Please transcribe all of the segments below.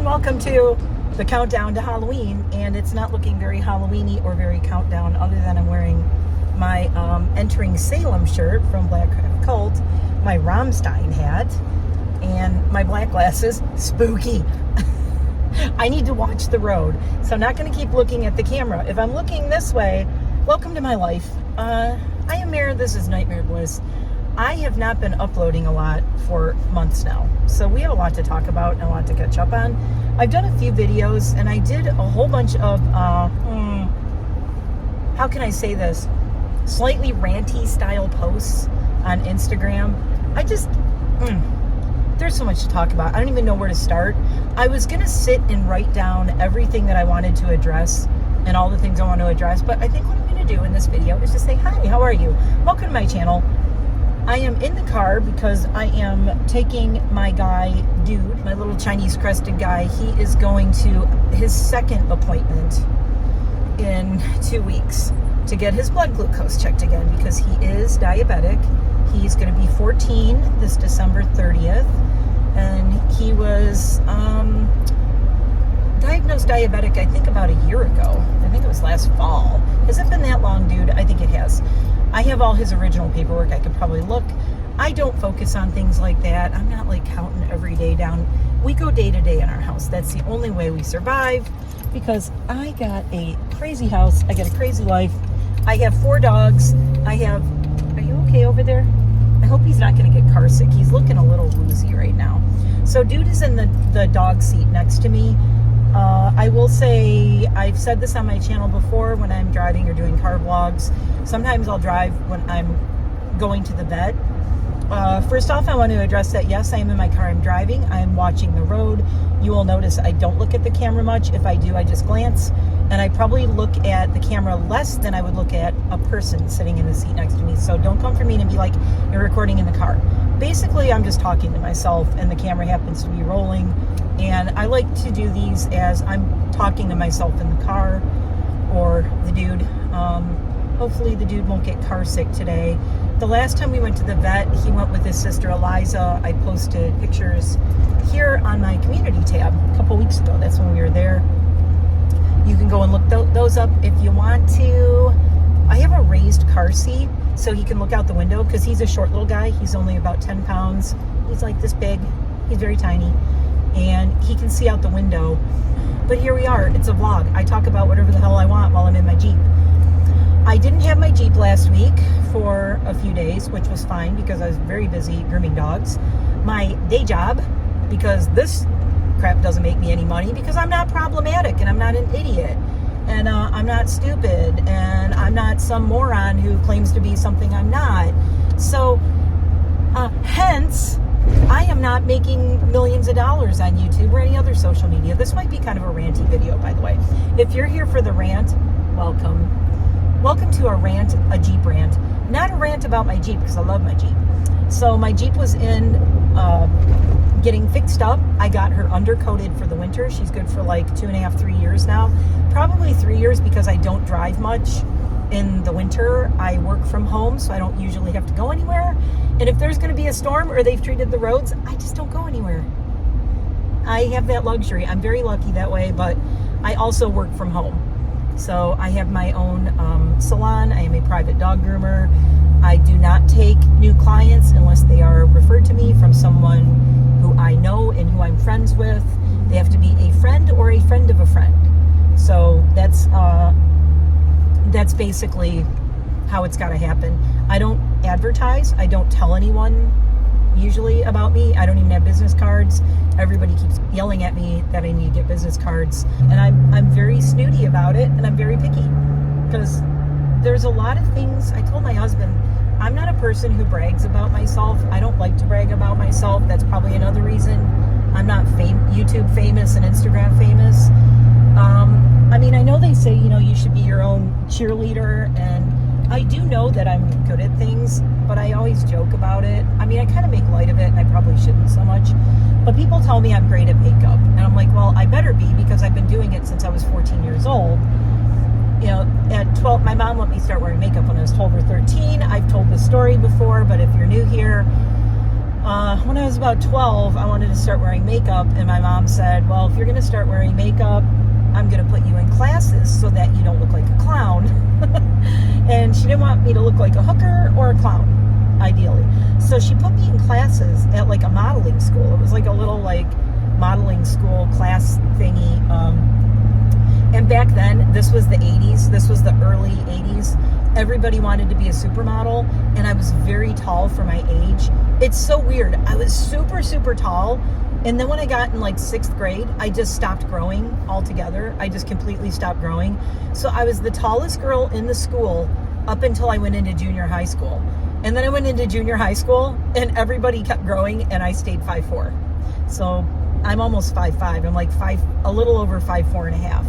welcome to the countdown to Halloween, and it's not looking very Halloween-y or very countdown other than I'm wearing my Entering Salem shirt from Black Craft Cult, my Rammstein hat, and my black glasses. Spooky. I need to watch the road, so I'm not going to keep looking at the camera. If I'm looking this way, welcome to my life. I am Mare, this is NiteMare Bliss. I have not been uploading a lot for months now, so we have a lot to talk about and a lot to catch up on. I've done a few videos, and I did a whole bunch of, how can I say this? Slightly ranty style posts on Instagram. There's so much to talk about. I don't even know where to start. I was going to sit and write down everything that I wanted to address and all the things I want to address, but I think what I'm going to do in this video is just say, hi, how are you? Welcome to my channel. I am in the car because I am taking my guy, Dude, my little Chinese crested guy. He is going to his second appointment in 2 weeks to get his blood glucose checked again because he is diabetic. He's going to be 14 this December 30th, and he was diagnosed diabetic, I think, about a year ago. I think it was last fall. Has it been that long, Dude? I think it has. I have all his original paperwork. I could probably look. I don't focus on things like that. I'm not like counting every day down. We go day to day in our house. That's the only way we survive because I got a crazy house. I got a crazy life. I have 4 dogs. Are you okay over there? I hope he's not going to get car sick. He's looking a little woozy right now. So Dude is in the dog seat next to me. I will say, I've said this on my channel before when I'm driving or doing car vlogs. Sometimes I'll drive when I'm going to the vet. First off, I want to address that, yes, I am in my car, I'm driving, I'm watching the road. You will notice I don't look at the camera much. If I do, I just glance. And I probably look at the camera less than I would look at a person sitting in the seat next to me. So don't come for me and be like, you're recording in the car. Basically, I'm just talking to myself and the camera happens to be rolling. And I like to do these as I'm talking to myself in the car or the Dude. Hopefully the Dude won't get car sick today. The last time we went to the vet, he went with his sister Eliza. I posted pictures here on my community tab a couple weeks ago. That's when we were there. You can go and look those up if you want to. I have a raised car seat so he can look out the window because he's a short little guy. He's only about 10 pounds. He's like this big. He's very tiny. And he can see out the window. But here we are. It's a vlog. I talk about whatever the hell I want while I'm in my Jeep. I didn't have my Jeep last week for a few days, which was fine because I was very busy grooming dogs. My day job, because this crap doesn't make me any money, because I'm not problematic and I'm not an idiot and I'm not stupid and I'm not some moron who claims to be something I'm not. So hence I am not making millions of dollars on YouTube or any other social media. This might be kind of a ranty video, by the way. If you're here for the rant, welcome. Welcome to a rant, a Jeep rant. Not a rant about my Jeep, because I love my Jeep. So my Jeep was in getting fixed up. I got her undercoated for the winter. She's good for like 2.5, 3 years now. Probably 3 years because I don't drive much in the winter. I work from home, so I don't usually have to go anywhere. And if there's going to be a storm or they've treated the roads, I just don't go anywhere. I have that luxury. I'm very lucky that way, but I also work from home. So I have my own salon. I am a private dog groomer. I do not take new clients unless they are referred to me from someone who I know and who I'm friends with. They have to be a friend or a friend of a friend. So that's basically how it's got to happen. I don't advertise. I don't tell anyone usually about me. I don't even have business cards. Everybody keeps yelling at me that I need to get business cards, and I'm very snooty about it, and I'm very picky because there's a lot of things. I told my husband, I'm not a person who brags about myself. I don't like to brag about myself. That's probably another reason I'm not YouTube famous and Instagram famous. I mean, I know they say, you should be your own cheerleader, and I do know that I'm good at things, but I always joke about it. I mean, I kind of make light of it, and I probably shouldn't so much. But people tell me I'm great at makeup, and I'm like, well, I better be because I've been doing it since I was 14 years old. At 12, my mom let me start wearing makeup when I was 12 or 13. I've told this story before, but if you're new here, when I was about 12, I wanted to start wearing makeup, and my mom said, well, if you're going to start wearing makeup, I'm going to put you in classes so that you don't look like a clown. And she didn't want me to look like a hooker or a clown, ideally. So she put me in classes at like a modeling school. It was like a little like modeling school class thingy. And back then, this was the 80s. This was the early 80s. Everybody wanted to be a supermodel, and I was very tall for my age. It's so weird. I was super, super tall. And then when I got in like 6th grade, I just stopped growing altogether. I just completely stopped growing. So I was the tallest girl in the school up until I went into junior high school. And then I went into junior high school, and everybody kept growing, and I stayed 5'4". So I'm almost 5'5". I'm like a little over 5'4" and a half.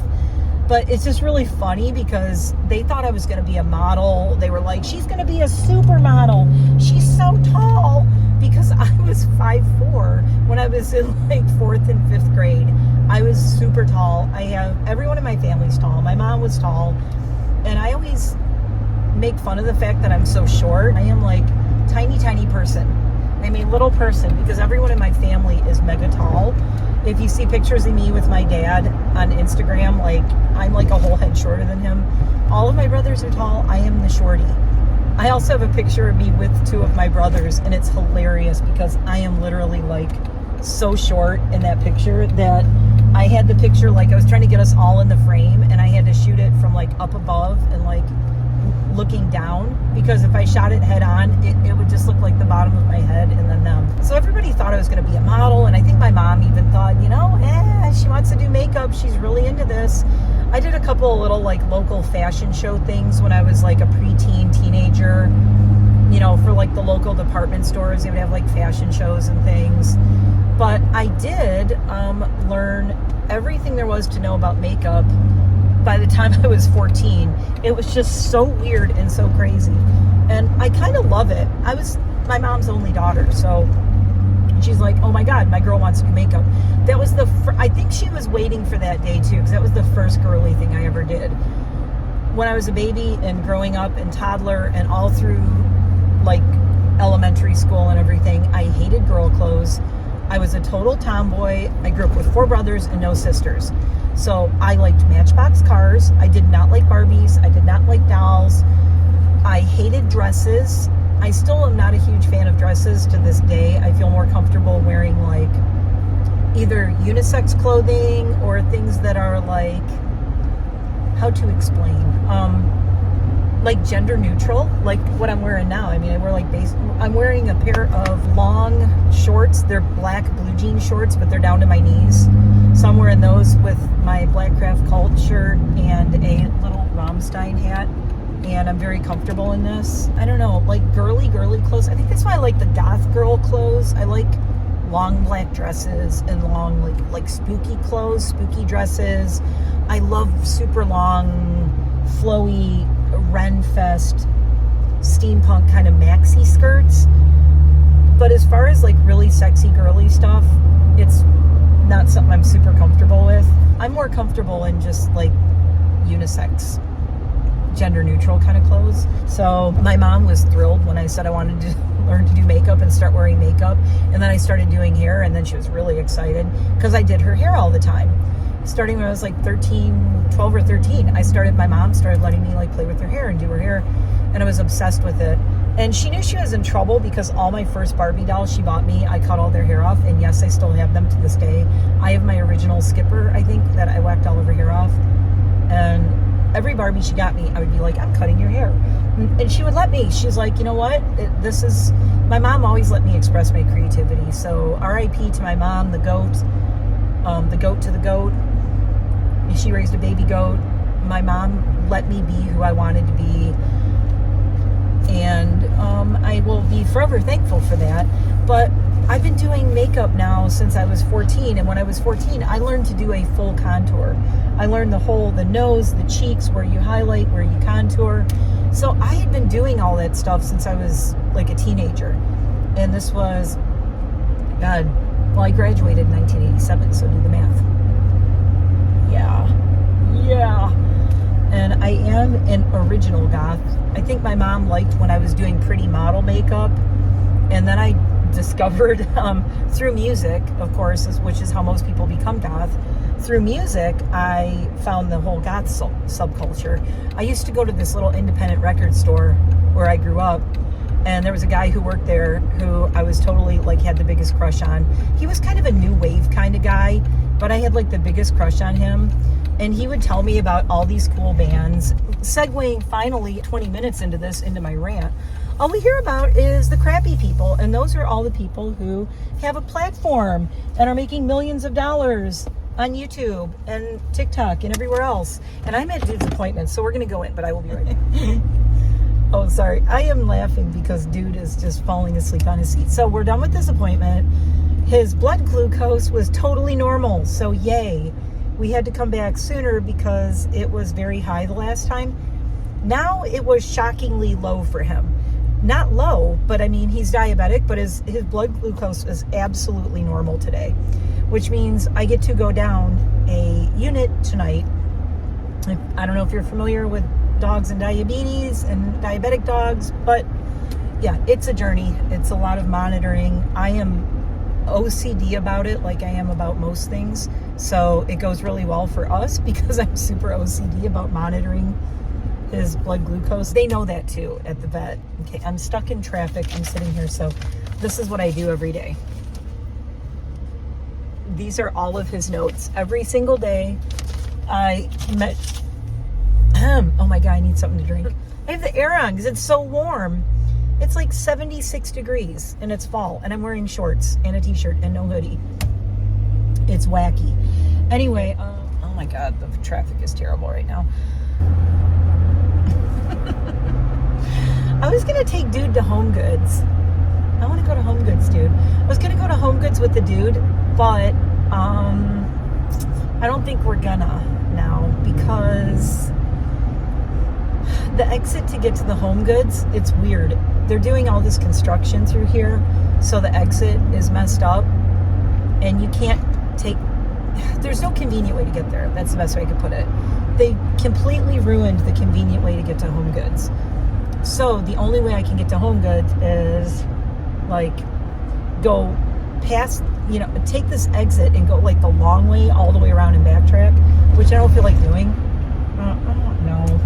But it's just really funny because they thought I was going to be a model. They were like, she's going to be a supermodel. She's so tall. Because I was 5'4" when I was in like 4th and 5th grade. I was super tall. Everyone in my family's tall. My mom was tall. And I always make fun of the fact that I'm so short. I am like tiny, tiny person. I'm a little person because everyone in my family is mega tall. If you see pictures of me with my dad on Instagram, like I'm like a whole head shorter than him. All of my brothers are tall. I am the shorty. I also have a picture of me with 2 of my brothers, and it's hilarious because I am literally like so short in that picture that I had the picture, like I was trying to get us all in the frame, and I had to shoot it from like up above and like looking down, because if I shot it head on, it would just look like the bottom of my head and then them. So everybody thought I was going to be a model, and I think my mom even thought, she wants to do makeup. She's really into this. I did a couple of little like local fashion show things when I was like a preteen teenager, for like the local department stores. They would have like fashion shows and things. But I did learn everything there was to know about makeup by the time I was 14. It was just so weird and so crazy. And I kind of love it. I was my mom's only daughter, so she's like, oh my God, my girl wants to do makeup. That was I think she was waiting for that day too, because that was the first girly thing I ever did. When I was a baby and growing up and toddler and all through like elementary school and everything, I hated girl clothes. I was a total tomboy. I grew up with 4 brothers and no sisters. So I liked Matchbox cars. I did not like Barbies. I did not like dolls. I hated dresses. I still am not a huge fan of dresses to this day. I feel more comfortable wearing like either unisex clothing or things that are like, how to explain, like gender neutral, like what I'm wearing now. I mean, I wear like I'm wearing a pair of long shorts. They're black blue jean shorts, but they're down to my knees. So I'm wearing those with my Black Craft Cult shirt and a little Rammstein hat. And I'm very comfortable in this. I don't know, like girly clothes. I think that's why I like the goth girl clothes. I like long black dresses and long like spooky clothes, spooky dresses. I love super long, flowy, Renfest, steampunk kind of maxi skirts. But as far as like really sexy girly stuff, it's not something I'm super comfortable with. I'm more comfortable in just like unisex, gender neutral kind of clothes. So my mom was thrilled when I said I wanted to learn to do makeup and start wearing makeup. And then I started doing hair, and then she was really excited because I did her hair all the time. Starting when I was like 12 or 13, my mom started letting me like play with her hair and do her hair, and I was obsessed with it. And she knew she was in trouble because all my first Barbie dolls she bought me, I cut all their hair off, and yes, I still have them to this day. I have my original Skipper, I think, that I whacked all of her hair off. And every Barbie she got me, I would be like, I'm cutting your hair. And she would let me. She's like, you know what? My mom always let me express my creativity. So RIP to my mom, the goat to the goat. She raised a baby goat. My mom let me be who I wanted to be. And I will be forever thankful for that. But I've been doing makeup now since I was 14, and when I was 14, I learned to do a full contour. I learned the nose, the cheeks, where you highlight, where you contour. So I had been doing all that stuff since I was like a teenager. And this was, I graduated in 1987, so do the math. Yeah. And I am an original goth. I think my mom liked when I was doing pretty model makeup, and then I discovered through music, of course, which is how most people become goth. Through music, I found the whole goth subculture. I used to go to this little independent record store where I grew up, and there was a guy who worked there who I was totally like had the biggest crush on. He was kind of a new wave kind of guy, but I had like the biggest crush on him. And he would tell me about all these cool bands. Segueing finally 20 minutes into my rant, all we hear about is the crappy people. And those are all the people who have a platform and are making millions of dollars on YouTube and TikTok and everywhere else. And I'm at dude's appointment, so we're going to go in, but I will be right back. Oh, sorry. I am laughing because dude is just falling asleep on his seat. So we're done with this appointment. His blood glucose was totally normal, so yay. We had to come back sooner because it was very high the last time. Now it was shockingly low for him. Not low, but I mean, he's diabetic, but his blood glucose is absolutely normal today, which means I get to go down a unit tonight. I don't know if you're familiar with dogs and diabetes and diabetic dogs, but yeah, it's a journey. It's a lot of monitoring. I am OCD about it, like I am about most things, so it goes really well for us because I'm super OCD about monitoring his blood glucose. They know that too at the vet. Okay, I'm stuck in traffic. I'm sitting here, so this is what I do every day. These are all of his notes. Every single day I met oh my god, I need something to drink. I have the air on because it's so warm. It's like 76 degrees and it's fall, and I'm wearing shorts and a t-shirt and no hoodie. It's wacky. Anyway, oh my god, the traffic is terrible right now. I was gonna take dude to Home Goods. I want to go to Home Goods, dude. I was gonna go to Home Goods with the dude, but I don't think we're gonna now because the exit to get to the Home Goods, it's weird. They're doing all this construction through here, so the exit is messed up, and you can't there's no convenient way to get there. That's the best way I could put it. They completely ruined the convenient way to get to Home Goods. So the only way I can get to Home Goods is like go past, take this exit and go like the long way all the way around and backtrack, which I don't feel like doing. I don't know.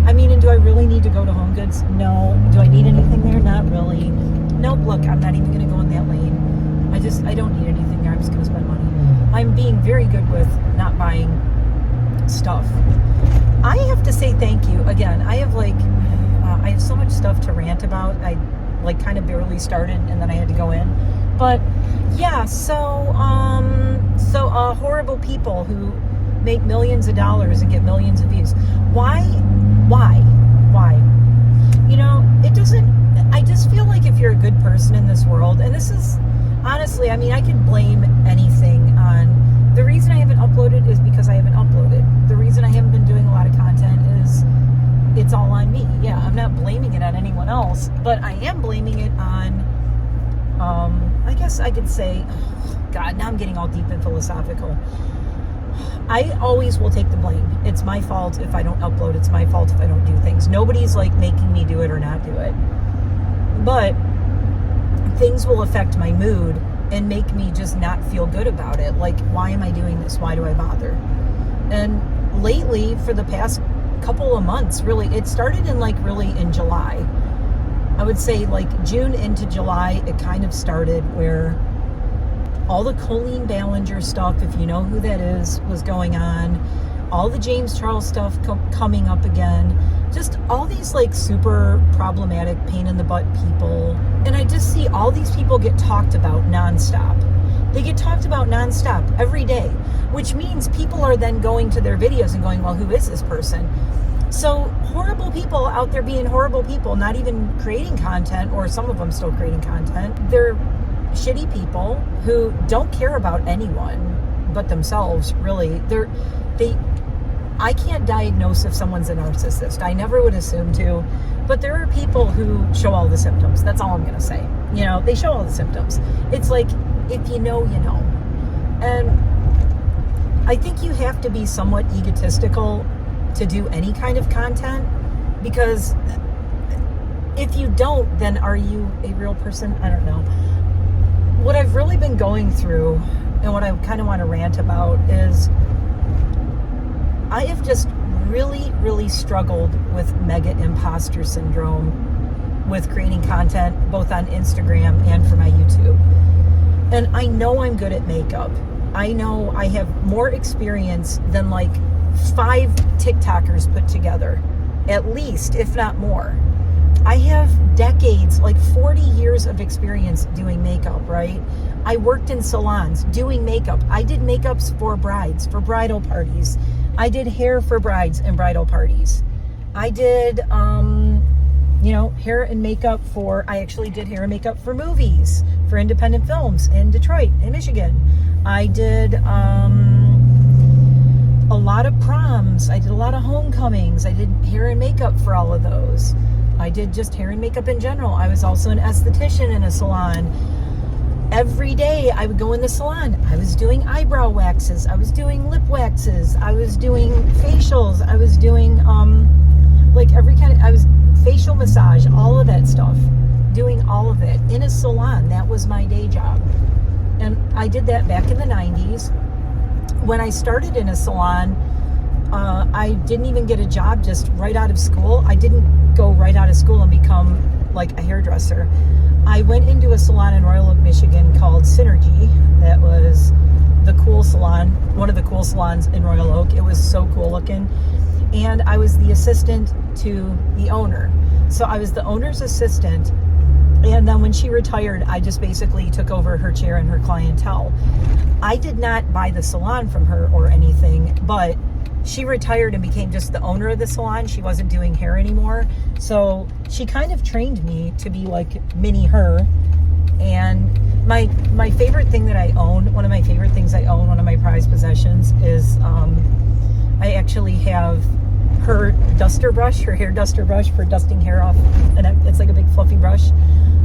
I mean, and do I really need to go to Home Goods? No. Do I need anything there? Not really. Nope, look, I'm not even going to go in that lane. I don't need anything there. I'm just going to spend money. I'm being very good with not buying stuff. I have to say thank you. Again, I have so much stuff to rant about. I kind of barely started and then I had to go in. But yeah, so horrible people who make millions of dollars and get millions of views. Why? It doesn't, I just feel like if you're a good person in this world, and this is, honestly, I mean, I could blame anything on, the reason I haven't uploaded is because I haven't uploaded. The reason I haven't been doing a lot of content is it's all on me. Yeah, I'm not blaming it on anyone else, but I am blaming it on, I guess I could say, God, now I'm getting all deep and philosophical. I always will take the blame. It's my fault if I don't upload. It's my fault if I don't do things. Nobody's like making me do it or not do it. But things will affect my mood and make me just not feel good about it. Like, why am I doing this? Why do I bother? And lately, for the past couple of months, really, it started in July. I would say like June into July, it kind of started where all the Colleen Ballinger stuff, if you know who that is, was going on. All the James Charles stuff coming up again. Just all these like super problematic pain in the butt people. And I just see all these people get talked about nonstop. They get talked about nonstop every day, which means people are then going to their videos and going, well, who is this person? So horrible people out there being horrible people, not even creating content, or some of them still creating content. They're shitty people who don't care about anyone but themselves, really. I can't diagnose if someone's a narcissist. I never would assume to, but there are people who show all the symptoms. That's all I'm going to say. They show all the symptoms. It's like, if you know, you know. And I think you have to be somewhat egotistical to do any kind of content, because If you don't, then are you a real person? I don't know. What I've really been going through and what I kind of want to rant about is I have just really, really struggled with mega imposter syndrome with creating content both on Instagram and for my YouTube. And I know I'm good at makeup. I know I have more experience than like 5 TikTokers put together, at least, if not more. I have decades, like 40 years of experience doing makeup, right? I worked in salons doing makeup. I did makeups for brides, for bridal parties. I did hair for brides and bridal parties. I did, hair and makeup I actually did hair and makeup for movies, for independent films in Detroit, in Michigan. I did a lot of proms. I did a lot of homecomings. I did hair and makeup for all of those. I did just hair and makeup in general. I was also an esthetician in a salon. Every day I would go in the salon. I was doing eyebrow waxes. I was doing lip waxes. I was doing facials. I was doing I was facial massage, all of that stuff. Doing all of it in a salon. That was my day job. And I did that back in the 90s. When I started in a salon, I didn't even get a job just right out of school. I didn't go right out of school and become like a hairdresser. I went into a salon in Royal Oak, Michigan called Synergy. That was the cool salon, one of the cool salons in Royal Oak. It was so cool looking. And I was the assistant to the owner. So I was the owner's assistant. And then when she retired, I just basically took over her chair and her clientele. I did not buy the salon from her or anything, but she retired and became just the owner of the salon. She wasn't doing hair anymore. So she kind of trained me to be like mini her. And my favorite thing that I own, one of my favorite things I own, one of my prized possessions is I actually have her duster brush, her hair duster brush for dusting hair off. And it's like a big fluffy brush.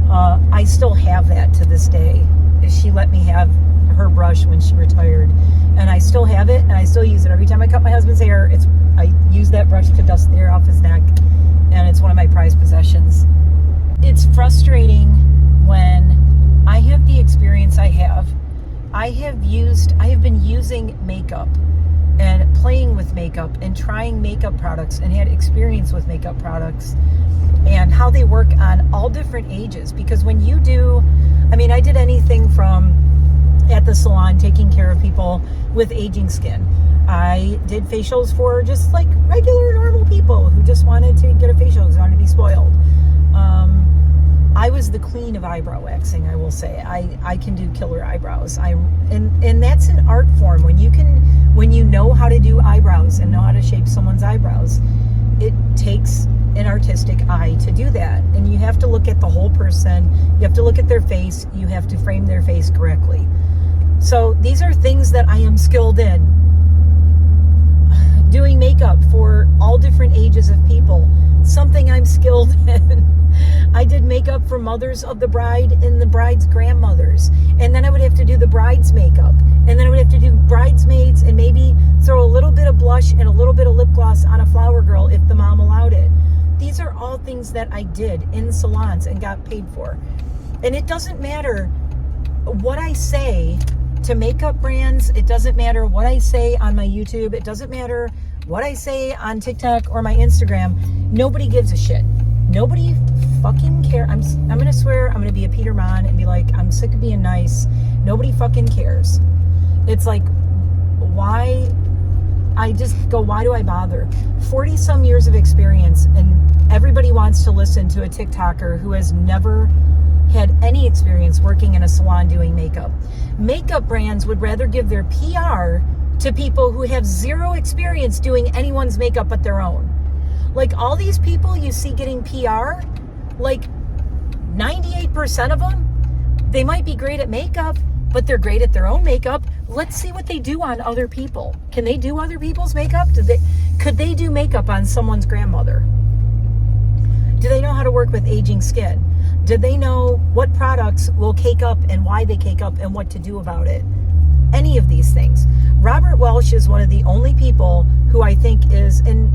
I still have that to this day. She let me have her brush when she retired, and I still have it, and I still use it every time I cut my husband's hair. I use that brush to dust the hair off his neck, and it's one of my prized possessions. It's frustrating when I have the experience I have. I have been using makeup and playing with makeup and trying makeup products and had experience with makeup products and how they work on all different ages. Because when you do, I did anything from at the salon taking care of people with aging skin. I did facials for just like regular normal people who just wanted to get a facial because they wanted to be spoiled. I was the queen of eyebrow waxing, I will say. I can do killer eyebrows. And that's an art form. When you know how to do eyebrows and know how to shape someone's eyebrows, it takes an artistic eye to do that. And you have to look at the whole person. You have to look at their face. You have to frame their face correctly. So these are things that I am skilled in. Doing makeup for all different ages of people, something I'm skilled in. I did makeup for mothers of the bride and the bride's grandmothers. And then I would have to do the bride's makeup. And then I would have to do bridesmaids and maybe throw a little bit of blush and a little bit of lip gloss on a flower girl if the mom allowed it. These are all things that I did in salons and got paid for. And it doesn't matter what I say to makeup brands. It doesn't matter what I say on my YouTube. It doesn't matter what I say on TikTok or my Instagram. Nobody gives a shit. Nobody fucking cares. I'm going to swear, I'm going to be a Peter Monn and be like, I'm sick of being nice. Nobody fucking cares. It's like, why? I just go, why do I bother? 40 some years of experience, and everybody wants to listen to a TikToker who has never had any experience working in a salon doing makeup. Makeup brands would rather give their PR to people who have zero experience doing anyone's makeup but their own. Like all these people you see getting PR, like 98% of them, they might be great at makeup, but they're great at their own makeup. Let's see what they do on other people. Can they do other people's makeup? Could they do makeup on someone's grandmother? Do they know how to work with aging skin? Do they know what products will cake up and why they cake up and what to do about it? Any of these things. Robert Welsh is one of the only people who I think is, and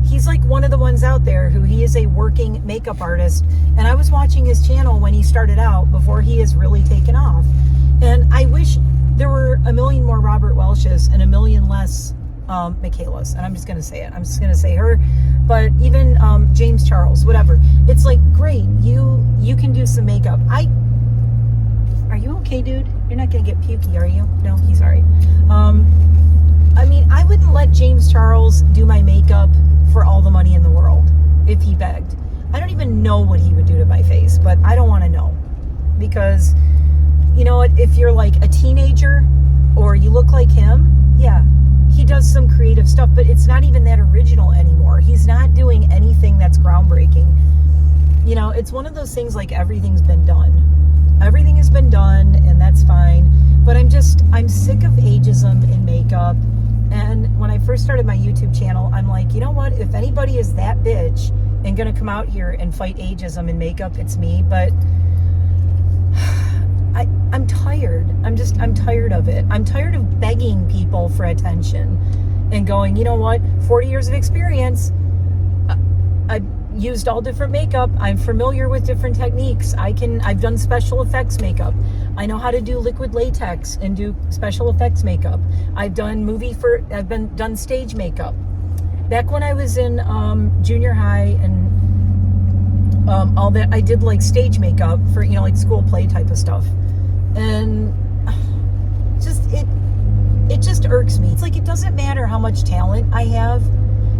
He's like one of the ones out there who he is a working makeup artist. And I was watching his channel when he started out before he has really taken off. And I wish there were a million more Robert Welshes and a million less Michaelas. And I'm just going to say it. I'm just going to say her. But even James Charles, whatever. It's like, great, you can do some makeup. Are you okay, dude? You're not going to get pukey, are you? No, he's all right. I mean, I wouldn't let James Charles do my makeup for all the money in the world if he begged. I don't even know what he would do to my face, but I don't want to know. Because, you know what, if you're like a teenager or you look like him, yeah, he does some creative stuff, but it's not even that original anymore. He's not doing anything that's groundbreaking. You know, it's one of those things like everything's been done. Everything has been done, and that's fine. But I'm sick of ageism in makeup. And when I first started my YouTube channel, I'm like, you know what? If anybody is that bitch and gonna come out here and fight ageism in makeup, it's me. But I'm tired. I'm tired of it. I'm tired of begging people for attention and going, you know what? 40 years of experience. I've used all different makeup. I'm familiar with different techniques. I've done special effects makeup. I know how to do liquid latex and do special effects makeup. I've done done stage makeup. Back when I was in junior high and all that, I did like stage makeup for, you know, like school play type of stuff. And it just irks me. It's like, it doesn't matter how much talent I have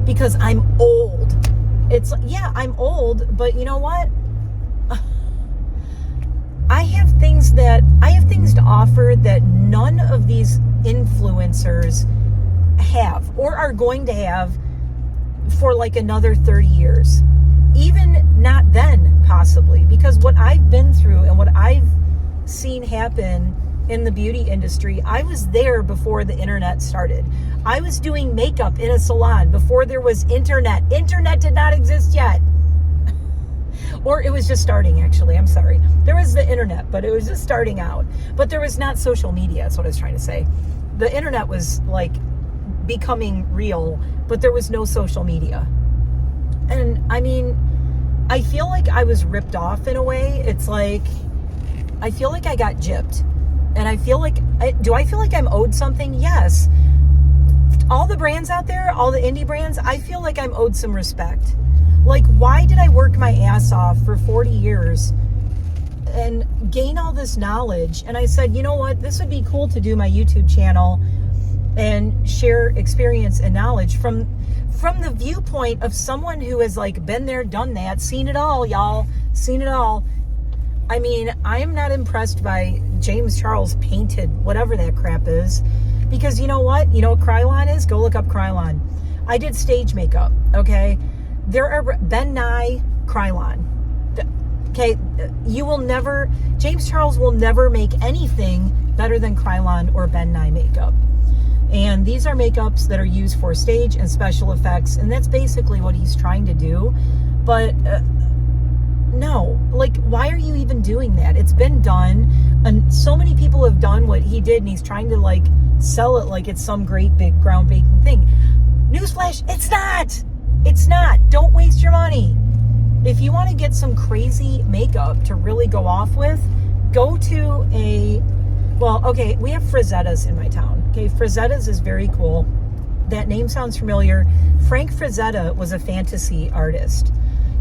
because I'm old. It's like, yeah, I'm old, but you know what? I have things to offer that none of these influencers have or are going to have for like another 30 years. Even not then, possibly, because what I've been through and what I've seen happen in the beauty industry, I was there before the internet started. I was doing makeup in a salon before there was internet. Internet did not exist yet. Or it was just starting, actually. I'm sorry. There was the internet, but it was just starting out. But there was not social media, that's what I was trying to say. The internet was like becoming real, but there was no social media. And I mean, I feel like I was ripped off in a way. It's like, I feel like I got gypped. And I feel like, do I feel like I'm owed something? Yes. All the brands out there, all the indie brands, I feel like I'm owed some respect. Like, why did I work my ass off for 40 years and gain all this knowledge? And I said, you know what? This would be cool to do my YouTube channel and share experience and knowledge from the viewpoint of someone who has like been there, done that, seen it all, y'all, seen it all. I mean, I am not impressed by James Charles painted whatever that crap is, because you know what? You know what Krylon is? Go look up Krylon. I did stage makeup, okay? There are Ben Nye Krylon. Okay, James Charles will never make anything better than Krylon or Ben Nye makeup. And these are makeups that are used for stage and special effects, and that's basically what he's trying to do. But no, like, why are you even doing that? It's been done, and so many people have done what he did, and he's trying to like sell it like it's some great big groundbreaking thing. Newsflash, it's not. It's not. Don't waste your money. If you want to get some crazy makeup to really go off with, go to okay, we have Frazetta's in my town. Okay, Frazetta's is very cool. That name sounds familiar. Frank Frazetta was a fantasy artist.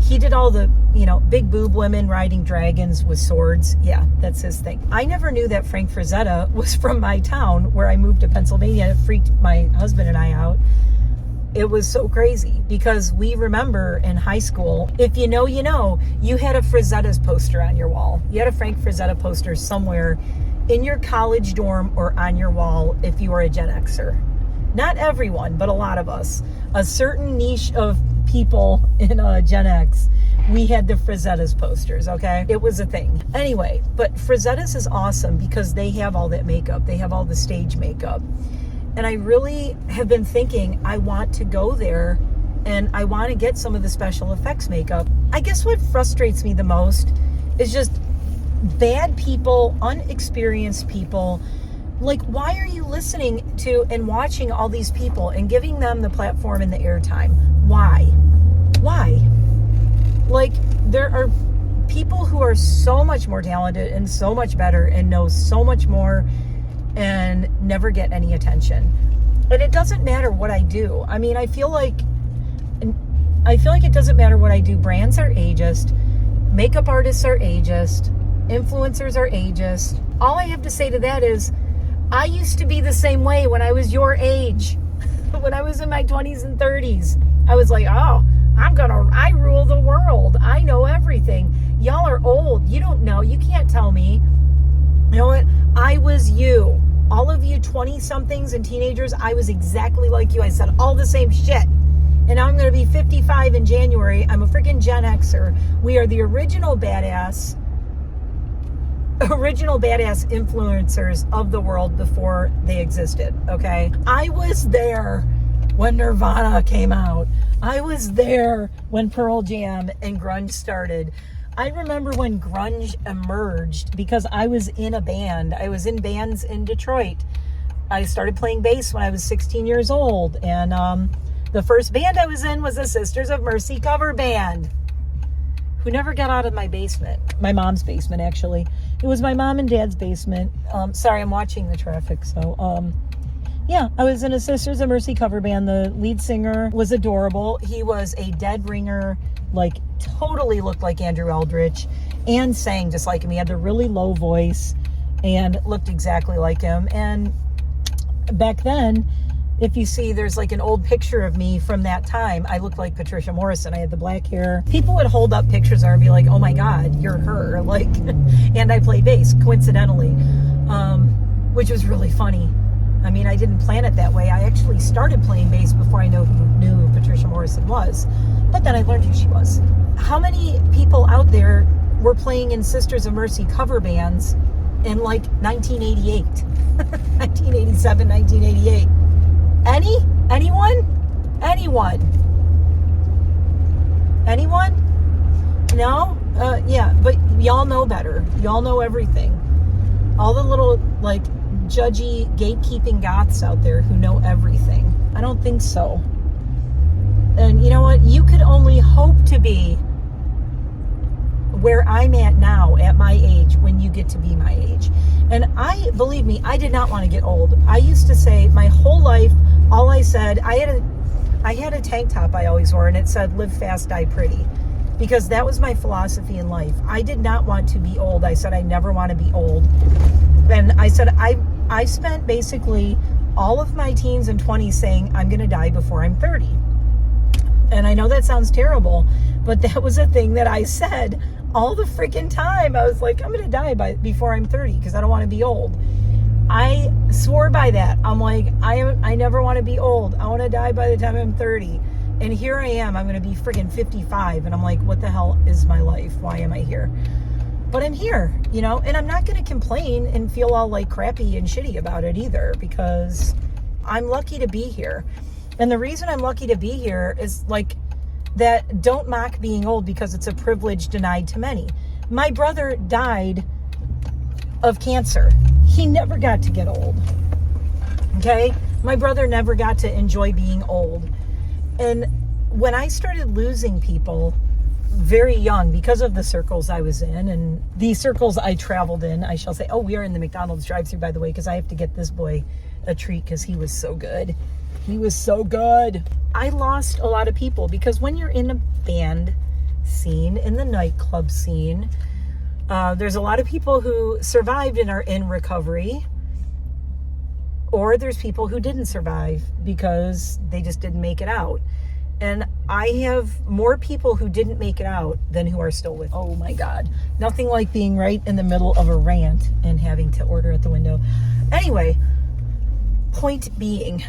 He did all the, you know, big boob women riding dragons with swords. Yeah, that's his thing. I never knew that Frank Frazetta was from my town where I moved to Pennsylvania. It freaked my husband and I out. It was so crazy because we remember in high school, if you know, you know, you had a Frazetta's poster on your wall. You had a Frank Frazetta poster somewhere in your college dorm or on your wall if you were a Gen Xer. Not everyone, but a lot of us. A certain niche of people in Gen X, we had the Frazetta's posters, okay? It was a thing. Anyway, but Frazetta's is awesome because they have all that makeup. They have all the stage makeup. And I really have been thinking, I want to go there and I want to get some of the special effects makeup. I guess what frustrates me the most is just bad people, unexperienced people. Like, why are you listening to and watching all these people and giving them the platform and the airtime? why? Why? Like, there are people who are so much more talented and so much better and know so much more and never get any attention. And it doesn't matter what I do. I mean, I feel like it doesn't matter what I do. Brands are ageist. Makeup artists are ageist. Influencers are ageist. All I have to say to that is, I used to be the same way when I was your age. When I was in my 20s and 30s. I was like, oh, I rule the world. I know everything. Y'all are old. You don't know. You can't tell me. You know what? I was you. All of you 20-somethings and teenagers, I was exactly like you. I said all the same shit. And now I'm going to be 55 in January. I'm a freaking Gen Xer. We are the original badass influencers of the world before they existed, okay? I was there when Nirvana came out. I was there when Pearl Jam and grunge started. I remember when grunge emerged because I was in a band. I was in bands in Detroit. I started playing bass when I was 16 years old. And the first band I was in was a Sisters of Mercy cover band who never got out of my basement. My mom's basement, actually. It was my mom and dad's basement. Sorry, I'm watching the traffic. So, yeah, I was in a Sisters of Mercy cover band. The lead singer was adorable. He was a dead ringer, like totally looked like Andrew Eldritch and sang just like him. He had the really low voice and looked exactly like him. And back then, if you see, there's like an old picture of me from that time. I looked like Patricia Morrison. I had the black hair. People would hold up pictures of her and be like, oh my God, you're her. Like, and I played bass, coincidentally, which was really funny. I mean, I didn't plan it that way. I actually started playing bass before I knew who Patricia Morrison was. But then I learned who she was. How many people out there were playing in Sisters of Mercy cover bands in like 1988, 1987, 1988? Anyone? No? Yeah, but y'all know better. Y'all know everything. All the little, like, judgy, gatekeeping goths out there who know everything. I don't think so. And you know what? You could only hope to be where I'm at now, at my age, when you get to be my age. And believe me, I did not want to get old. I used to say my whole life, all I said, I had a tank top I always wore, and it said, live fast, die pretty. Because that was my philosophy in life. I did not want to be old. I said, I never want to be old. And I said, I spent basically all of my teens and 20s saying, I'm going to die before I'm 30. And I know that sounds terrible, but that was a thing that I said all the freaking time. I was like, I'm going to die before I'm 30 because I don't want to be old. I swore by that. I'm like, I never want to be old. I want to die by the time I'm 30. And here I am. I'm going to be freaking 55. And I'm like, what the hell is my life? Why am I here? But I'm here, you know, and I'm not going to complain and feel all like crappy and shitty about it either, because I'm lucky to be here. And the reason I'm lucky to be here is like that, don't mock being old because it's a privilege denied to many. My brother died of cancer. He never got to get old. Okay? My brother never got to enjoy being old. And when I started losing people very young, because of the circles I was in and the circles I traveled in, I shall say. Oh, we are in the McDonald's drive-thru, by the way, because I have to get this boy a treat because he was so good. He was so good. I lost a lot of people because when you're in a band scene, in the nightclub scene, there's a lot of people who survived and are in recovery, or there's people who didn't survive because they just didn't make it out. And I have more people who didn't make it out than who are still with. Oh my God. Nothing like being right in the middle of a rant and having to order at the window. Anyway, point being,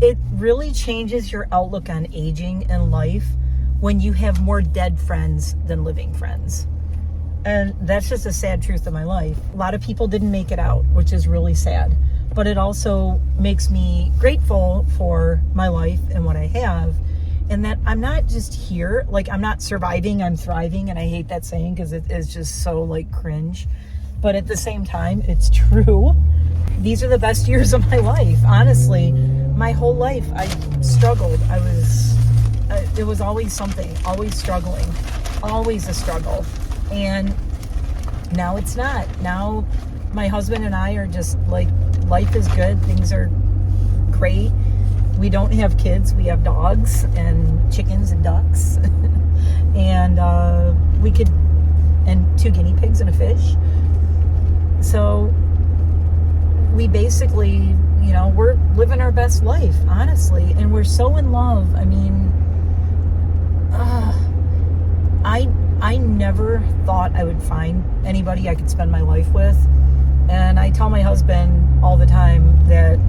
it really changes your outlook on aging and life when you have more dead friends than living friends. And that's just a sad truth of my life. A lot of people didn't make it out, which is really sad. But it also makes me grateful for my life and what I have. And that I'm not just here, like I'm not surviving, I'm thriving. And I hate that saying because it is just so like cringe. But at the same time, it's true. These are the best years of my life, honestly. my whole life I struggled. It was always something, always struggling, always a struggle. And now it's not. Now my husband and I are just like, life is good. Things are great. We don't have kids. We have dogs and chickens and ducks. And and 2 guinea pigs and a fish. So we basically, we're living our best life, honestly. And we're so in love. I mean, I never thought I would find anybody I could spend my life with. And I tell my husband all the time that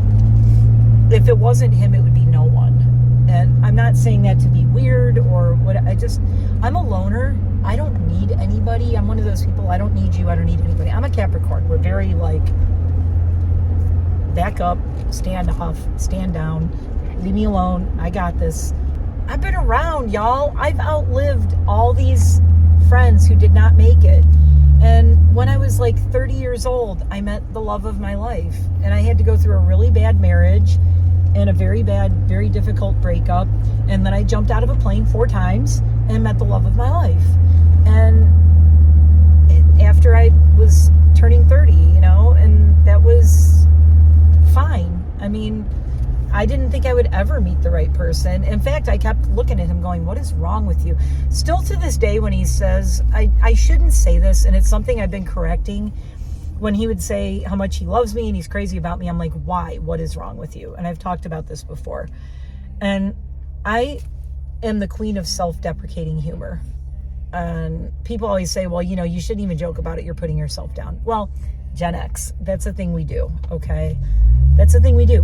if it wasn't him, it would be no one. And I'm not saying that to be weird or what. I'm a loner. I don't need anybody. I'm one of those people. I don't need you. I don't need anybody. I'm a Capricorn. We're very like, back up, stand off, stand down, leave me alone. I got this. I've been around, y'all. I've outlived all these friends who did not make it. And when I was like 30 years old, I met the love of my life. And I had to go through a really bad marriage and a very bad, very difficult breakup. And then I jumped out of a plane 4 times and met the love of my life. And after I was turning 30, and that was fine. I mean, I didn't think I would ever meet the right person. In fact, I kept looking at him going, what is wrong with you? Still to this day, when he says, I shouldn't say this, and it's something I've been correcting, when he would say how much he loves me and he's crazy about me, I'm like, why? What is wrong with you? And I've talked about this before. And I am the queen of self-deprecating humor. And people always say, well, you shouldn't even joke about it. You're putting yourself down. Well, Gen X, that's a thing we do, okay? That's a thing we do.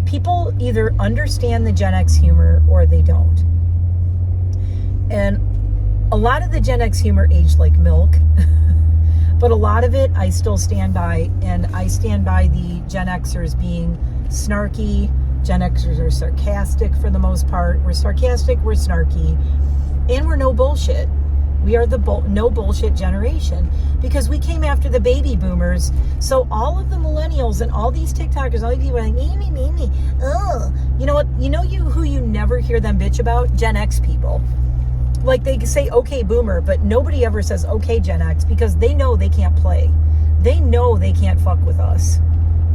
People either understand the Gen X humor or they don't. And a lot of the Gen X humor aged like milk. But a lot of it I still stand by. And I stand by the Gen Xers being snarky. Gen Xers are sarcastic for the most part. We're sarcastic, we're snarky. And we're no bullshit. We are the no bullshit generation because we came after the baby boomers. So all of the millennials and all these TikTokers, all these people are like, me. Oh, you know what? Who you never hear them bitch about? Gen X people. Like they say, okay, boomer, but nobody ever says, okay, Gen X, because they know they can't play. They know they can't fuck with us.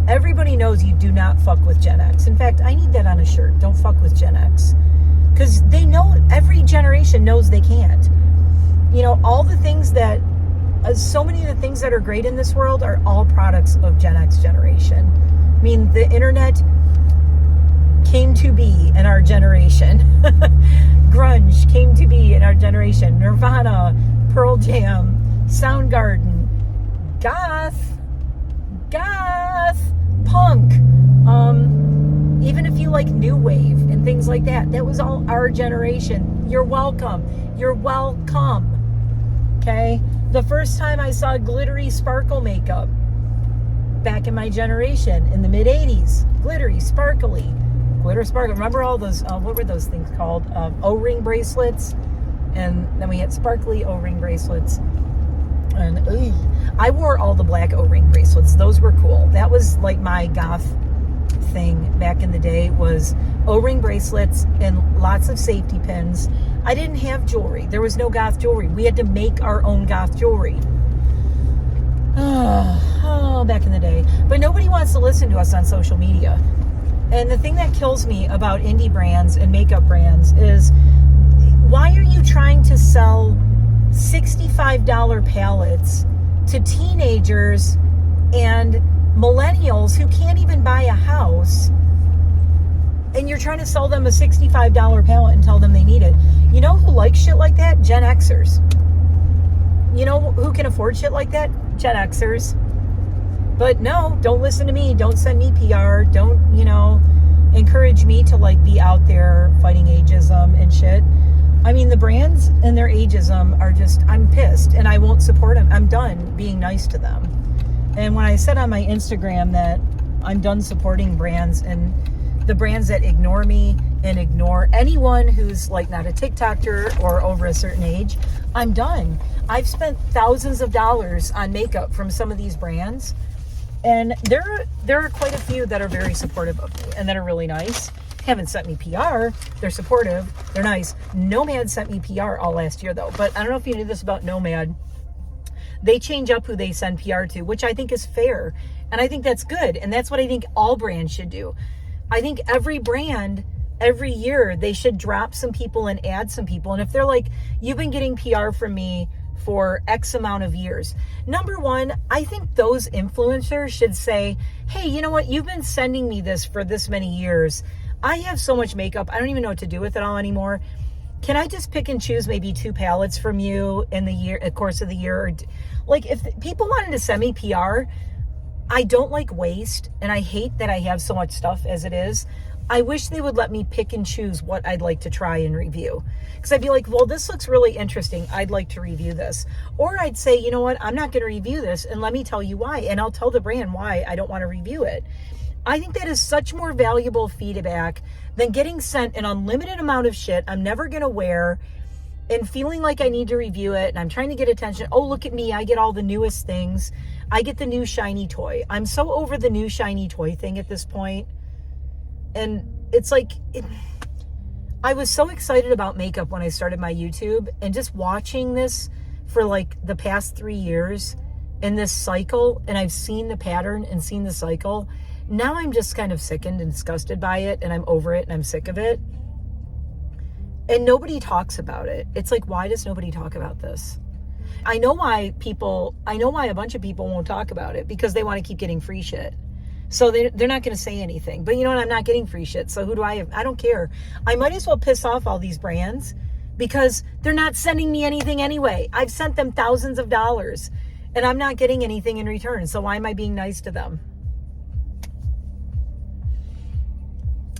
Everybody knows you do not fuck with Gen X. In fact, I need that on a shirt. Don't fuck with Gen X. Because they know, every generation knows they can't. All the things that, so many of the things that are great in this world are all products of Gen X generation. I mean, the internet came to be in our generation. Grunge came to be in our generation. Nirvana, Pearl Jam, Soundgarden, goth, punk, even if you like new wave and things like that, that was all our generation. You're welcome. Okay? The first time I saw glittery sparkle makeup back in my generation in the mid 80s, glittery, sparkly, glitter sparkle. Remember all those, what were those things called? O-ring bracelets. And then we had sparkly O-ring bracelets. And I wore all the black O-ring bracelets. Those were cool. That was like my goth thing back in the day, was O-ring bracelets and lots of safety pins. I didn't have jewelry. There was no goth jewelry. We had to make our own goth jewelry. Oh, back in the day. But nobody wants to listen to us on social media. And the thing that kills me about indie brands and makeup brands is, why are you trying to sell $65 palettes to teenagers and millennials who can't even buy a house, and you're trying to sell them a $65 palette and tell them they need it? You know who likes shit like that? Gen Xers. You know who can afford shit like that? Gen Xers. But no, don't listen to me. Don't send me PR. Don't, encourage me to like be out there fighting ageism and shit. I mean, the brands and their ageism are just, I'm pissed and I won't support them. I'm done being nice to them. And when I said on my Instagram that I'm done supporting brands, and the brands that ignore me and ignore anyone who's like not a TikToker or over a certain age, I'm done. I've spent thousands of dollars on makeup from some of these brands, And there are quite a few that are very supportive of me and that are really nice. Haven't sent me PR. They're supportive. They're nice. Nomad sent me PR all last year, though. But I don't know if you knew this about Nomad. They change up who they send PR to, which I think is fair. And I think that's good. And that's what I think all brands should do. I think every brand, every year, they should drop some people and add some people. And if they're like, you've been getting PR from me for X amount of years. Number one, I think those influencers should say, hey, you know what? You've been sending me this for this many years. I have so much makeup. I don't even know what to do with it all anymore. Can I just pick and choose maybe 2 palettes from you in the course of the year? Like, if people wanted to send me PR, I don't like waste, and I hate that I have so much stuff as it is. I wish they would let me pick and choose what I'd like to try and review. Because I'd be like, well, this looks really interesting. I'd like to review this. Or I'd say, you know what? I'm not going to review this, and let me tell you why. And I'll tell the brand why I don't want to review it. I think that is such more valuable feedback than getting sent an unlimited amount of shit I'm never going to wear and feeling like I need to review it, and I'm trying to get attention. Oh, look at me. I get all the newest things. I get the new shiny toy. I'm so over the new shiny toy thing at this point. And it's like, I was so excited about makeup when I started my YouTube, and just watching this for like the past 3 years in this cycle, and I've seen the pattern and seen the cycle. Now I'm just kind of sickened and disgusted by it, and I'm over it and I'm sick of it. And nobody talks about it. It's like, why does nobody talk about this? I know why a bunch of people won't talk about it, because they want to keep getting free shit. So they're not going to say anything. But you know what? I'm not getting free shit. So who do I have? I don't care. I might as well piss off all these brands, because they're not sending me anything anyway. I've sent them thousands of dollars and I'm not getting anything in return. So why am I being nice to them?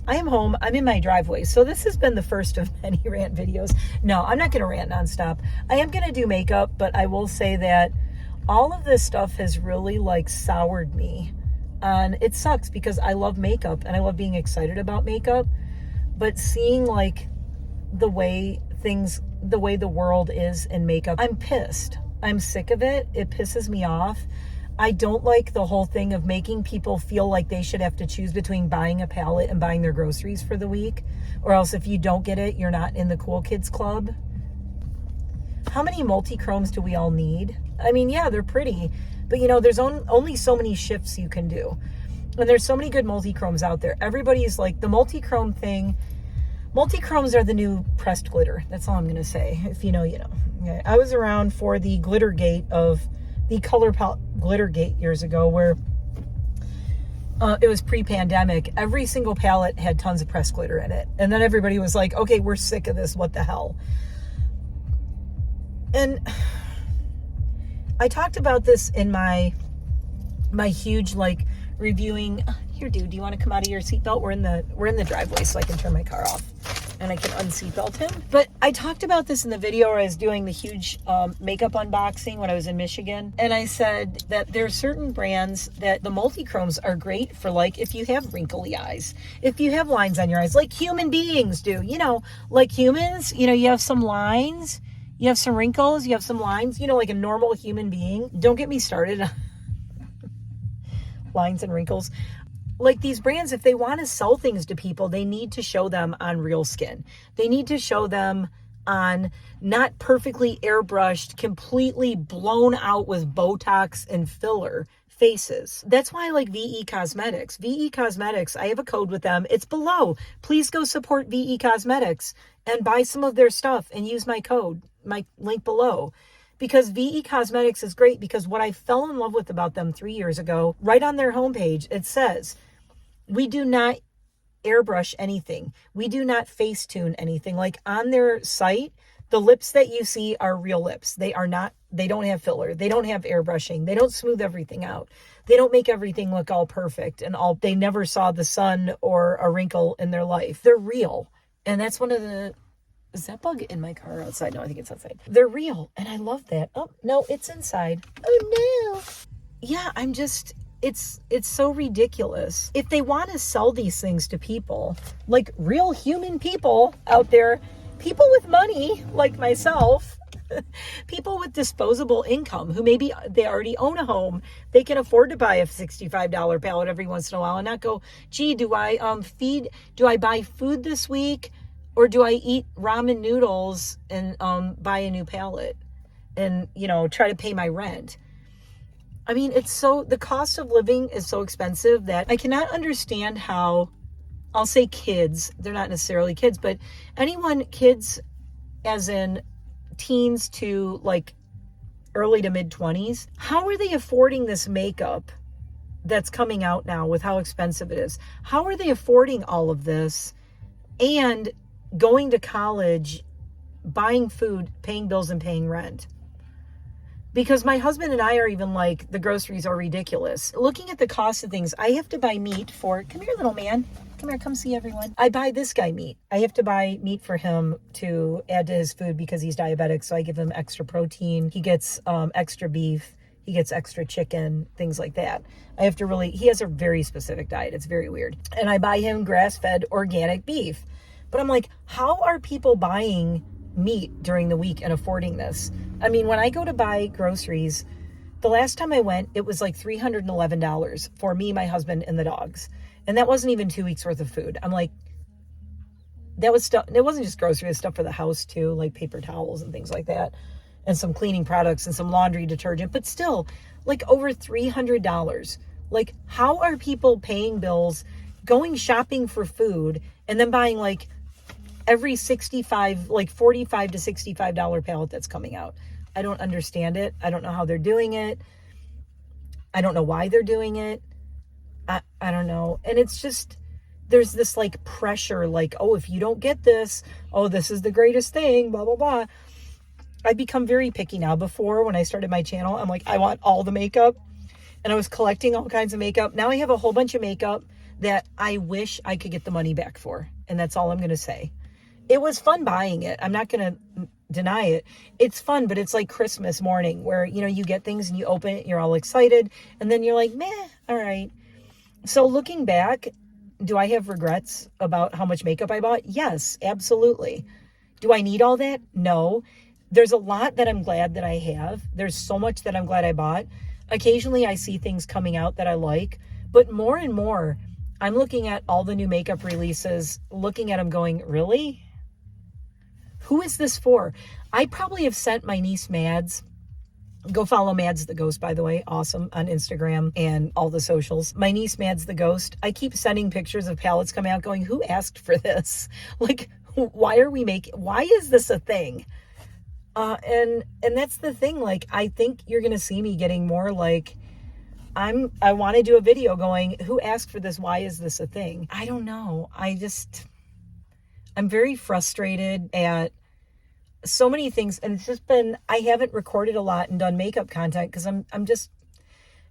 I am home. I'm in my driveway. So this has been the first of many rant videos. No, I'm not going to rant nonstop. I am going to do makeup, but I will say that all of this stuff has really like soured me. And it sucks, because I love makeup and I love being excited about makeup. But seeing like the way the world is in makeup, I'm pissed. I'm sick of it. It pisses me off. I don't like the whole thing of making people feel like they should have to choose between buying a palette and buying their groceries for the week, or else if you don't get it, you're not in the cool kids club. How many multi-chromes do we all need? I mean, yeah, they're pretty, but you know, there's only so many shifts you can do. And there's so many good multi-chromes out there. Everybody's like, the multi-chrome thing. Multi-chromes are the new pressed glitter. That's all I'm going to say. If you know, you know. Okay. I was around for the glitter gate of the color palette glitter gate years ago, where it was pre-pandemic. Every single palette had tons of pressed glitter in it. And then everybody was like, okay, we're sick of this. What the hell? And I talked about this in my huge, like, reviewing. Here, dude, do you want to come out of your seatbelt? We're in the driveway, so I can turn my car off and I can unseatbelt him. But I talked about this in the video where I was doing the huge makeup unboxing when I was in Michigan. And I said that there are certain brands that the multi-chromes are great for, like, if you have wrinkly eyes, if you have lines on your eyes, like human beings do, you know, like humans, you know, you have some lines, you have some wrinkles, you have some lines, you know, like a normal human being. Don't get me started on lines and wrinkles. Like, these brands, if they want to sell things to people, they need to show them on real skin. They need to show them on not perfectly airbrushed, completely blown out with Botox and filler faces. That's why I like VE Cosmetics. VE Cosmetics, I have a code with them. It's below. Please go support VE Cosmetics and buy some of their stuff and use my code, my link below. Because VE Cosmetics is great, because what I fell in love with about them 3 years ago, right on their homepage, it says, we do not airbrush anything. We do not face tune anything. Like, on their site, the lips that you see are real lips. They don't have filler. They don't have airbrushing. They don't smooth everything out. They don't make everything look all perfect and all. They never saw the sun or a wrinkle in their life. They're real. And that's one of the... Is that bug in my car or outside? No, I think it's outside. They're real. And I love that. Oh, no, it's inside. Oh, no. Yeah, I'm just... It's so ridiculous. If they want to sell these things to people, like real human people out there, people with money like myself, People with disposable income who maybe they already own a home, they can afford to buy a $65 pallet every once in a while and not go, gee, do I buy food this week, or do I eat ramen noodles and buy a new pallet and, try to pay my rent? I mean, the cost of living is so expensive that I cannot understand how, I'll say kids, they're not necessarily kids, but kids as in teens to like early to mid 20s, how are they affording this makeup that's coming out now with how expensive it is? How are they affording all of this and going to college, buying food, paying bills, and paying rent? Because my husband and I are even like, the groceries are ridiculous. Looking at the cost of things, I have to buy meat come here, little man. Come here, come see everyone. I buy this guy meat. I have to buy meat for him to add to his food because he's diabetic. So I give him extra protein. He gets extra beef. He gets extra chicken, things like that. He has a very specific diet. It's very weird. And I buy him grass-fed organic beef. But I'm like, how are people buying meat during the week and affording this? I mean, when I go to buy groceries, the last time I went, it was like $311 for me, my husband, and the dogs. And that wasn't even 2 weeks worth of food. I'm like, that was stuff. It wasn't just groceries, it was stuff for the house too, like paper towels and things like that, and some cleaning products and some laundry detergent, but still like over $300. Like, how are people paying bills, going shopping for food, and then buying like every $45 to $65 pallet that's coming out? I don't understand it. I don't know how they're doing it. I don't know why they're doing it. I don't know. And it's just, there's this like pressure, like, oh, if you don't get this, oh, this is the greatest thing, blah, blah, blah. I've become very picky now. Before, when I started my channel, I'm like, I want all the makeup. And I was collecting all kinds of makeup. Now I have a whole bunch of makeup that I wish I could get the money back for. And that's all I'm going to say. It was fun buying it. I'm not going to deny it. It's fun, but it's like Christmas morning where, you get things and you open it, you're all excited. And then you're like, meh, all right. So looking back, do I have regrets about how much makeup I bought? Yes, absolutely. Do I need all that? No. There's a lot that I'm glad that I have. There's so much that I'm glad I bought. Occasionally I see things coming out that I like, but more and more, I'm looking at all the new makeup releases, looking at them going, really? Who is this for? I probably have sent my niece Mads. Go follow Mads the Ghost, by the way. Awesome on Instagram and all the socials. My niece Mads the Ghost. I keep sending pictures of palettes coming out going, who asked for this? Like, why is this a thing? And that's the thing. Like, I think you're going to see me getting more like, I want to do a video going, who asked for this? Why is this a thing? I don't know. I'm very frustrated at so many things. And it's just been, I haven't recorded a lot and done makeup content because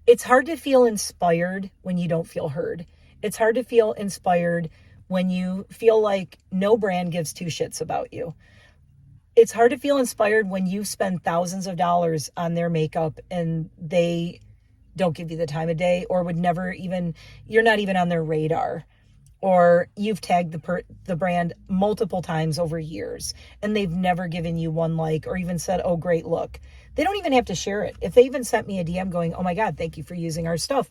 it's hard to feel inspired when you don't feel heard. It's hard to feel inspired when you feel like no brand gives two shits about you. It's hard to feel inspired when you spend thousands of dollars on their makeup and they don't give you the time of day, or would never even, you're not even on their radar. Or you've tagged the brand multiple times over years and they've never given you one like, or even said, oh, great look. They don't even have to share it. If they even sent me a DM going, oh my God, thank you for using our stuff.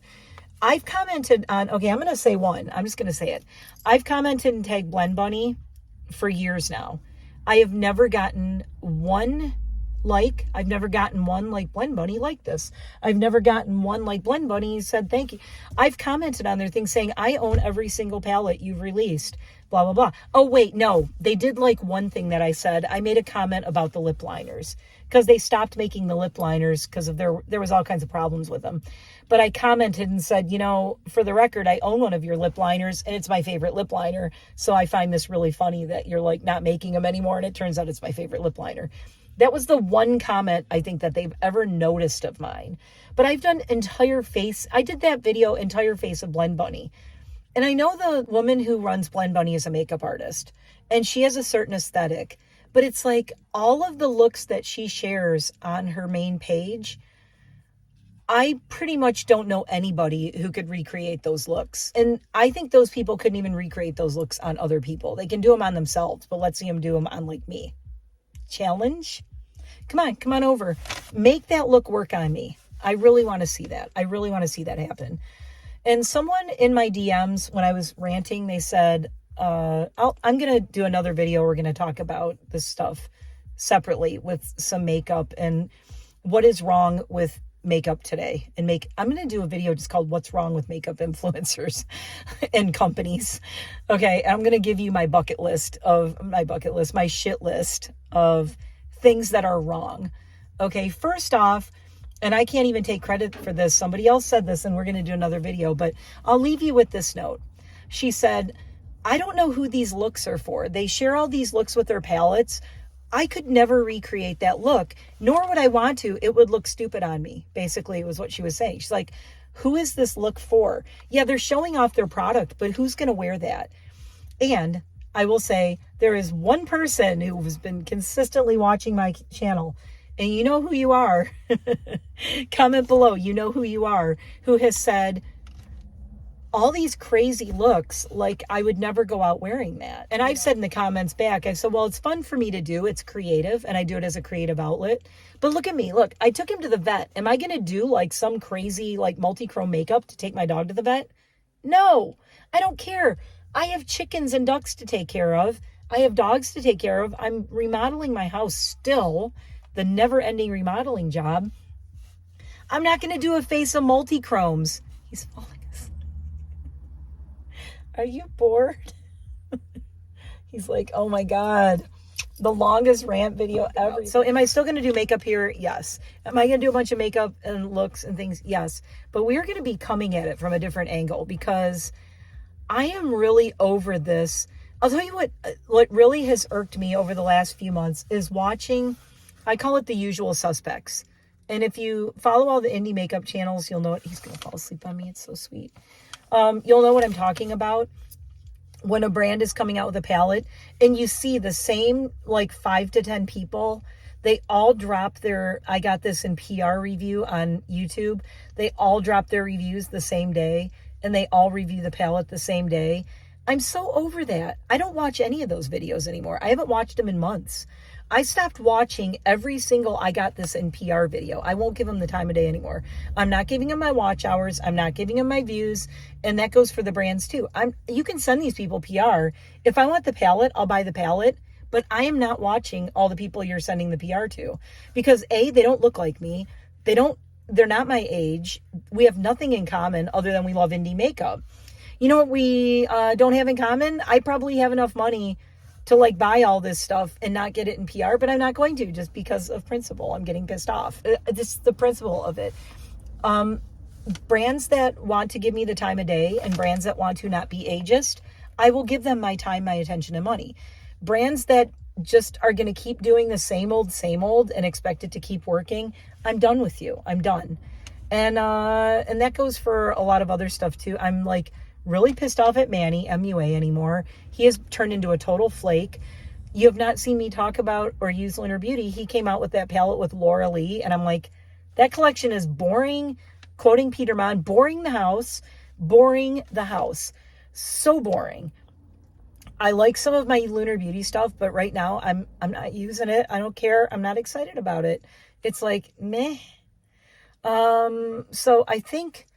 I've commented on, okay, I'm going to say one. I'm just going to say it. I've commented and tagged Blend Bunny for years now. I have never gotten one like. I've never gotten one like Blend Bunny like this. I've never gotten one like Blend Bunny said thank you. I've commented on their thing saying, I own every single palette you've released, blah, blah, blah. Oh, wait, no. They did like one thing that I said. I made a comment about the lip liners because they stopped making the lip liners because of there was all kinds of problems with them. But I commented and said, for the record, I own one of your lip liners and it's my favorite lip liner. So I find this really funny that you're like not making them anymore. And it turns out it's my favorite lip liner. That was the one comment I think that they've ever noticed of mine. But I've done entire face. I did that video, entire face of Blend Bunny. And I know the woman who runs Blend Bunny is a makeup artist. And she has a certain aesthetic. But it's like all of the looks that she shares on her main page, I pretty much don't know anybody who could recreate those looks. And I think those people couldn't even recreate those looks on other people. They can do them on themselves, but let's see them do them on like me. Challenge? Come on over. Make that look work on me. I really want to see that. I really want to see that happen. And someone in my DMs, when I was ranting, they said, I'm going to do another video. We're going to talk about this stuff separately with some makeup and what is wrong with makeup today. And I'm going to do a video just called What's Wrong with Makeup Influencers and Companies. Okay. I'm going to give you my my shit list of things that are wrong. Okay. First off, and I can't even take credit for this. Somebody else said this, and we're going to do another video, but I'll leave you with this note. She said, I don't know who these looks are for. They share all these looks with their palettes. I could never recreate that look, nor would I want to. It would look stupid on me. Basically, it was what she was saying. She's like, who is this look for? Yeah, they're showing off their product, but who's going to wear that? And I will say, there is one person who has been consistently watching my channel, and you know who you are. Comment below, you know who you are, who has said, all these crazy looks, like I would never go out wearing that. And I've said in the comments back, I said, well, it's fun for me to do. It's creative, and I do it as a creative outlet. But look at me. Look, I took him to the vet. Am I going to do like some crazy like multi-chrome makeup to take my dog to the vet? No, I don't care. I have chickens and ducks to take care of. I have dogs to take care of. I'm remodeling my house still, the never-ending remodeling job. I'm not going to do a face of multi-chromes. He's falling asleep. Are you bored? He's like, oh my God, the longest rant video ever. So am I still going to do makeup here? Yes. Am I going to do a bunch of makeup and looks and things? Yes. But we're going to be coming at it from a different angle because I am really over this. I'll tell you what really has irked me over the last few months is watching, I call it the usual suspects. And if you follow all the indie makeup channels, you'll know it. He's going to fall asleep on me. It's so sweet. You'll know what I'm talking about. When a brand is coming out with a palette and you see the same like 5 to 10 people, they all drop I got this in PR review on YouTube. They all drop their reviews the same day and they all review the palette the same day. I'm so over that. I don't watch any of those videos anymore. I haven't watched them in months. I stopped watching every single I got this in PR video. I won't give them the time of day anymore. I'm not giving them my watch hours. I'm not giving them my views. And that goes for the brands too. You can send these people PR. If I want the palette, I'll buy the palette. But I am not watching all the people you're sending the PR to. Because A, they don't look like me. They're not my age. We have nothing in common other than we love indie makeup. You know what we don't have in common? I probably have enough money to like buy all this stuff and not get it in PR, but I'm not going to just because of principle. I'm getting pissed off. This is the principle of it. Brands that want to give me the time of day and brands that want to not be ageist, I will give them my time, my attention, and money. Brands that just are going to keep doing the same old, and expect it to keep working, I'm done with you. I'm done. And that goes for a lot of other stuff too. I'm like really pissed off at Manny, MUA, anymore. He has turned into a total flake. You have not seen me talk about or use Lunar Beauty. He came out with that palette with Laura Lee, and I'm like, that collection is boring. Quoting Peter Monn, boring the house. So boring. I like some of my Lunar Beauty stuff, but right now I'm not using it. I don't care. I'm not excited about it. It's like, meh. So I think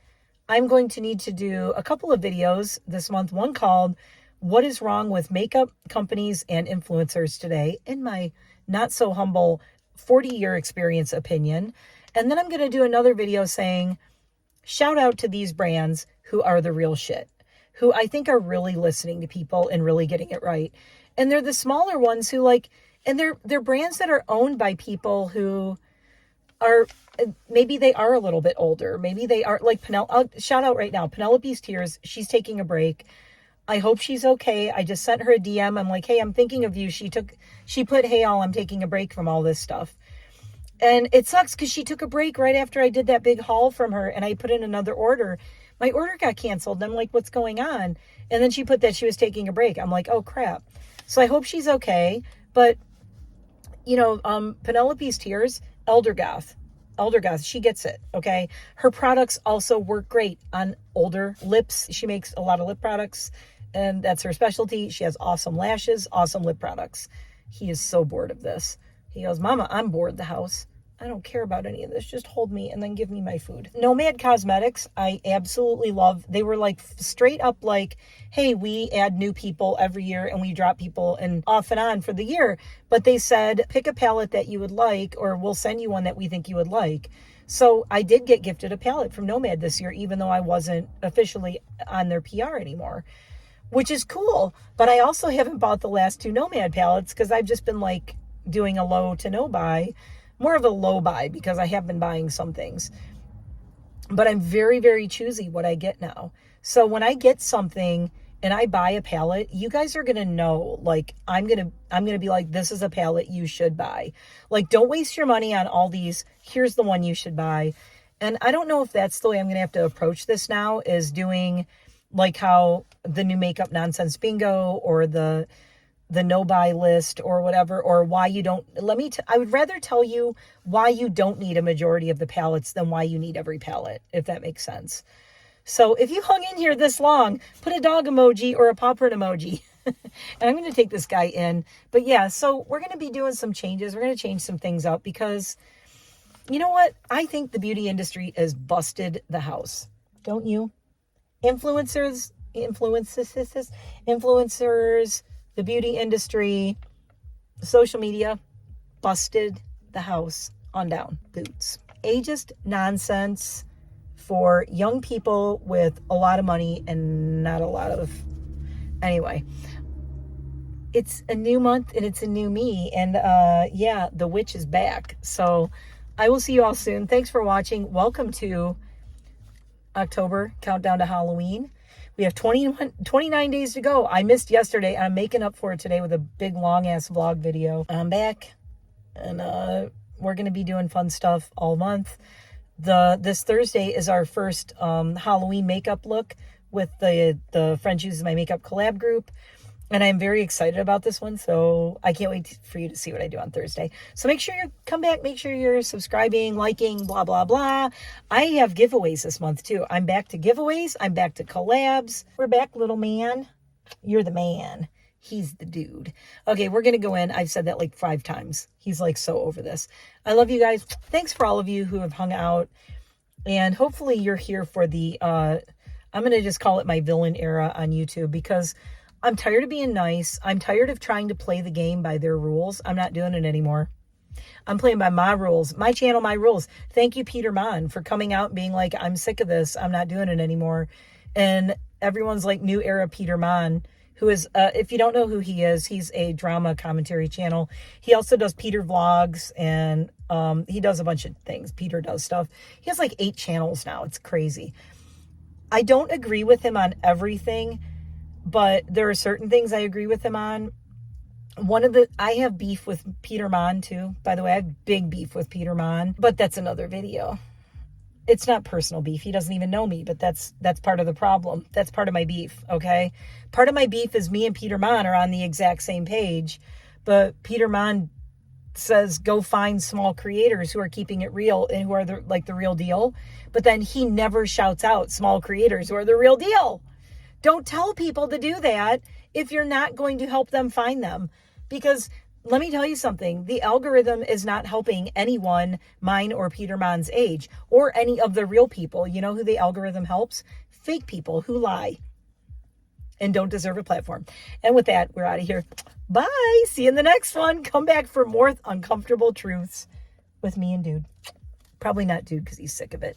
I'm going to need to do a couple of videos this month. One called What is Wrong with Makeup Companies and Influencers Today, in my not so humble 40-year experience opinion. And then I'm going to do another video saying, shout out to these brands who are the real shit, who I think are really listening to people and really getting it right. And they're the smaller ones who and they're brands that are owned by people who are, maybe they are a little bit older. Maybe they are like I'll shout out right now, Penelope's Tears. She's taking a break. I hope she's okay. I just sent her a DM. I'm like, hey, I'm thinking of you. She put, hey, I'm taking a break from all this stuff. And it sucks because she took a break right after I did that big haul from her and I put in another order. My order got canceled. And I'm like, what's going on? And then she put that she was taking a break. I'm like, oh crap. So I hope she's okay. But, Penelope's Tears, Elder Goth, she gets it, okay? Her products also work great on older lips. She makes a lot of lip products, and that's her specialty. She has awesome lashes, awesome lip products. He is so bored of this. He goes, Mama, I'm bored the house. I don't care about any of this. Just hold me and then give me my food. Nomad Cosmetics, I absolutely love. They were like straight up like, hey, we add new people every year and we drop people and off and on for the year. But they said, pick a palette that you would like, or we'll send you one that we think you would like. So I did get gifted a palette from Nomad this year, even though I wasn't officially on their PR anymore, which is cool. But I also haven't bought the last 2 Nomad palettes because I've just been like doing a low to no buy. More of a low buy because I have been buying some things. But I'm very, very choosy what I get now. So when I get something and I buy a palette, you guys are going to know, like, I'm going to be like, this is a palette you should buy. Like, don't waste your money on all these. Here's the one you should buy. And I don't know if that's the way I'm going to have to approach this now, is doing like how the new makeup nonsense bingo or the no buy list or whatever, or why you don't, I would rather tell you why you don't need a majority of the palettes than why you need every palette, if that makes sense. So if you hung in here this long, put a dog emoji or a paw print emoji. And I'm going to take this guy in. But yeah, so we're going to be doing some changes. We're going to change some things up because, you know what? I think the beauty industry has busted the house. Don't you? Influencers, the beauty industry, social media, busted the house on down. Boots. Ageist nonsense for young people with a lot of money and not a lot of... Anyway, it's a new month and it's a new me. And yeah, the witch is back. So I will see you all soon. Thanks for watching. Welcome to October, countdown to Halloween. We have 29 days to go. I missed yesterday. I'm making up for it today with a big long-ass vlog video. I'm back, and we're going to be doing fun stuff all month. This Thursday is our first Halloween makeup look with the Friends Uses My Makeup collab group. And I'm very excited about this one, so I can't wait for you to see what I do on Thursday. So make sure you come back, make sure you're subscribing, liking, blah, blah, blah. I have giveaways this month, too. I'm back to giveaways. I'm back to collabs. We're back, little man. You're the man. He's the dude. Okay, we're going to go in. I've said that like 5 times. He's like so over this. I love you guys. Thanks for all of you who have hung out. And hopefully you're here for the, I'm going to just call it my villain era on YouTube, because I'm tired of being nice. I'm tired of trying to play the game by their rules. I'm not doing it anymore. I'm playing by my rules. My channel, my rules. Thank you, Peter Monn, for coming out and being like, I'm sick of this. I'm not doing it anymore. And everyone's like, new era Peter Monn, who is, if you don't know who he is, he's a drama commentary channel. He also does Peter Vlogs, and he does a bunch of things. Peter does stuff. He has like 8 channels now. It's crazy. I don't agree with him on everything, but there are certain things I agree with him on. I have beef with Peter Monn too. By the way, I have big beef with Peter Monn, but that's another video. It's not personal beef. He doesn't even know me, but that's part of the problem. That's part of my beef, okay? Part of my beef is me and Peter Monn are on the exact same page, but Peter Monn says go find small creators who are keeping it real and who are the real deal. But then he never shouts out small creators who are the real deal. Don't tell people to do that if you're not going to help them find them. Because let me tell you something, the algorithm is not helping anyone mine or Peter Monn's age, or any of the real people. You know who the algorithm helps? Fake people who lie and don't deserve a platform. And with that, we're out of here. Bye. See you in the next one. Come back for more uncomfortable truths with me and Dude. Probably not Dude because he's sick of it.